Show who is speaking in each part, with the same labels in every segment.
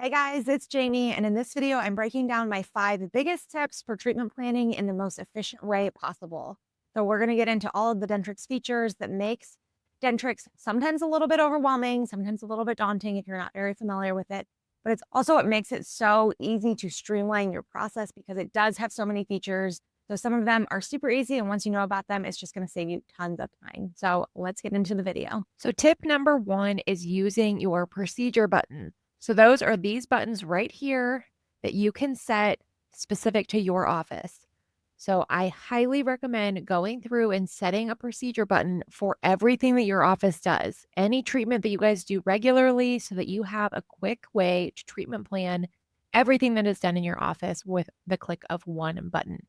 Speaker 1: Hey guys, it's Jamie, and in this video, I'm breaking down my 5 biggest tips for treatment planning in the most efficient way possible. So we're going to get into all of the Dentrix features that makes Dentrix sometimes a little bit overwhelming, sometimes a little bit daunting if you're not very familiar with it. But it's also what makes it so easy to streamline your process because it does have so many features. So some of them are super easy, and once you know about them, it's just going to save you tons of time. So let's get into the video.
Speaker 2: So tip number 1 is using your procedure button. So those are these buttons right here that you can set specific to your office. So I highly recommend going through and setting a procedure button for everything that your office does. Any treatment that you guys do regularly so that you have a quick way to treatment plan everything that is done in your office with the click of one button.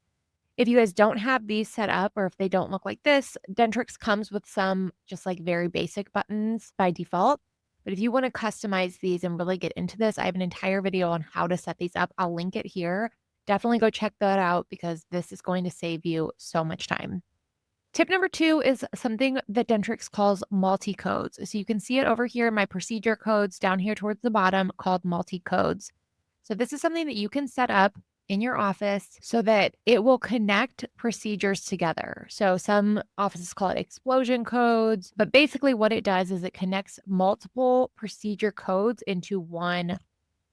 Speaker 2: If you guys don't have these set up or if they don't look like this, Dentrix comes with some just like very basic buttons by default. But if you want to customize these and really get into this, I have an entire video on how to set these up. I'll link it here. Definitely go check that out because this is going to save you so much time. Tip number 2 is something that Dentrix calls multi-codes. So you can see it over here in my procedure codes down here towards the bottom called multi-codes. So this is something that you can set up in your office so that it will connect procedures together. So some offices call it explosion codes, but basically what it does is it connects multiple procedure codes into one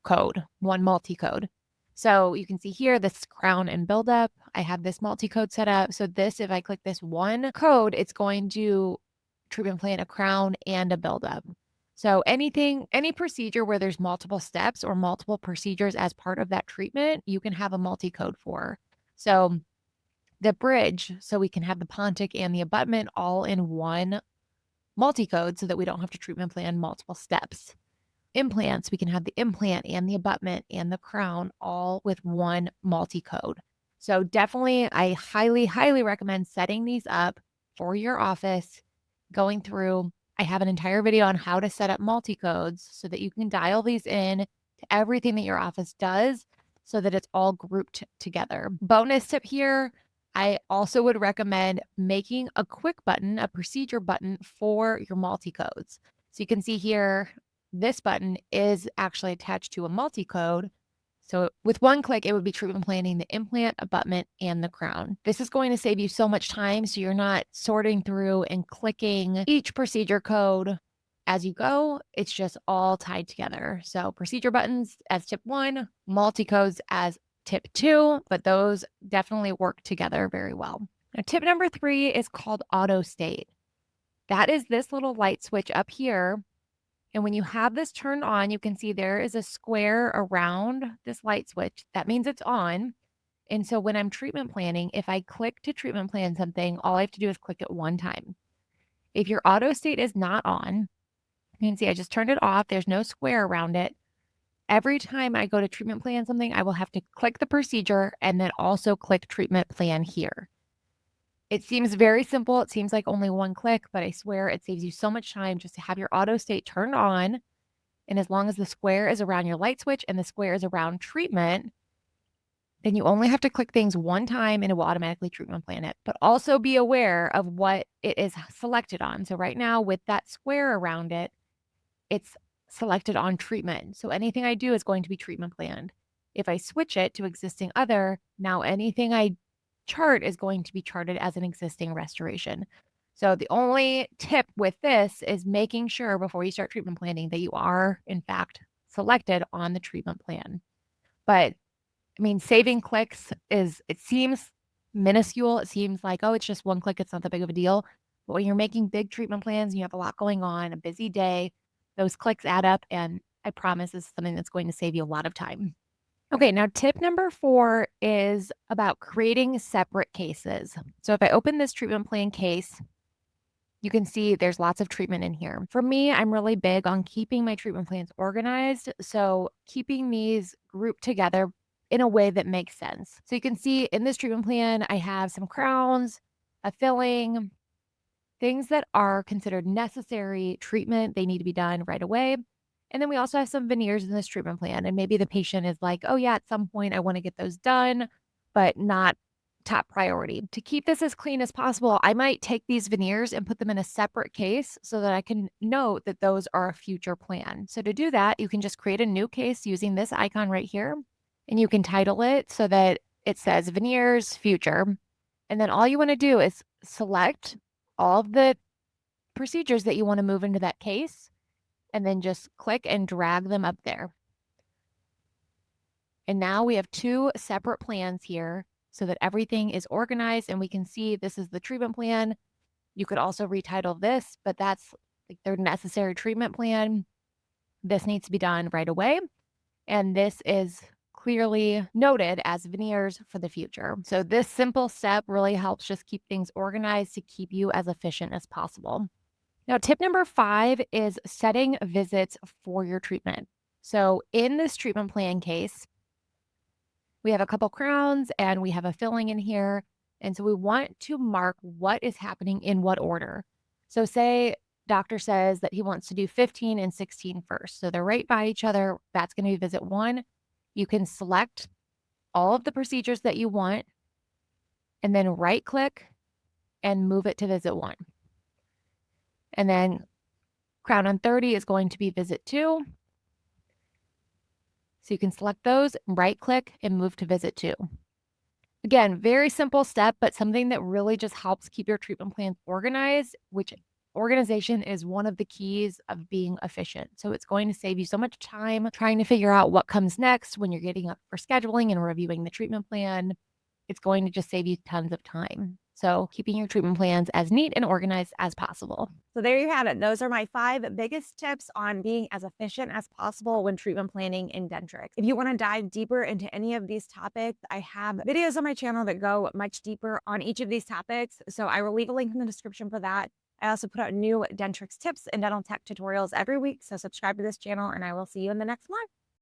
Speaker 2: code, one multi-code. So you can see here this crown and buildup. I have this multi-code set up. So this, if I click this one code, it's going to treatment plan a crown and a buildup. So any procedure where there's multiple steps or multiple procedures as part of that treatment, you can have a multi-code for. So the bridge, so we can have the pontic and the abutment all in one multi-code so that we don't have to treatment plan multiple steps. Implants, we can have the implant and the abutment and the crown all with one multi-code. So definitely, I highly, highly recommend setting these up for your office, going through. I have an entire video on how to set up multi-codes so that you can dial these in to everything that your office does so that it's all grouped together. Bonus tip here, I also would recommend making a quick button, a procedure button for your multi-codes. So you can see here, this button is actually attached to a multi-code. So with one click, it would be treatment planning the implant, abutment, and the crown. This is going to save you so much time so you're not sorting through and clicking each procedure code as you go. It's just all tied together. So procedure buttons as tip 1, multi-codes as tip 2, but those definitely work together very well. Now, tip number 3 is called auto state. That is this little light switch up here. And when you have this turned on, you can see there is a square around this light switch. That means it's on. And so when I'm treatment planning, if I click to treatment plan something, all I have to do is click it one time. If your auto state is not on, you can see I just turned it off. There's no square around it. Every time I go to treatment plan something, I will have to click the procedure and then also click treatment plan here. It seems very simple. It seems like only one click, but I swear it saves you so much time just to have your auto state turned on. And as long as the square is around your light switch and the square is around treatment, then you only have to click things one time and it will automatically treatment plan it. But also be aware of what it is selected on. So right now with that square around it, it's selected on treatment. So anything I do is going to be treatment planned. If I switch it to existing other, now anything I chart is going to be charted as an existing restoration. So the only tip with this is making sure before you start treatment planning that you are, in fact, selected on the treatment plan. But I mean, saving clicks it seems minuscule. It seems like, oh, it's just one click. It's not that big of a deal. But when you're making big treatment plans and you have a lot going on, a busy day, those clicks add up. And I promise this is something that's going to save you a lot of time. Okay, now tip number 4 is about creating separate cases. So if I open this treatment plan case, you can see there's lots of treatment in here. For me, I'm really big on keeping my treatment plans organized. So keeping these grouped together in a way that makes sense. So you can see in this treatment plan, I have some crowns, a filling, things that are considered necessary treatment. They need to be done right away. And then we also have some veneers in this treatment plan. And maybe the patient is like, oh, yeah, at some point I want to get those done, but not top priority. To keep this as clean as possible, I might take these veneers and put them in a separate case so that I can note that those are a future plan. So to do that, you can just create a new case using this icon right here, and you can title it so that it says veneers future. And then all you want to do is select all of the procedures that you want to move into that case, and then just click and drag them up there. And now we have two separate plans here so that everything is organized and we can see this is the treatment plan. You could also retitle this, but that's like their necessary treatment plan. This needs to be done right away. And this is clearly noted as veneers for the future. So this simple step really helps just keep things organized to keep you as efficient as possible. Now, tip number 5 is setting visits for your treatment. So in this treatment plan case, we have a couple crowns and we have a filling in here. And so we want to mark what is happening in what order. So say doctor says that he wants to do 15 and 16 first. So they're right by each other. That's going to be visit 1. You can select all of the procedures that you want and then right click and move it to visit 1. And then crown on 30 is going to be visit 2. So you can select those, right click and move to visit 2. Again, very simple step, but something that really just helps keep your treatment plans organized, which organization is one of the keys of being efficient. So it's going to save you so much time trying to figure out what comes next when you're getting up for scheduling and reviewing the treatment plan. It's going to just save you tons of time. So keeping your treatment plans as neat and organized as possible.
Speaker 1: So there you have it. Those are my 5 biggest tips on being as efficient as possible when treatment planning in Dentrix. If you want to dive deeper into any of these topics, I have videos on my channel that go much deeper on each of these topics. So I will leave a link in the description for that. I also put out new Dentrix tips and dental tech tutorials every week. So subscribe to this channel and I will see you in the next one.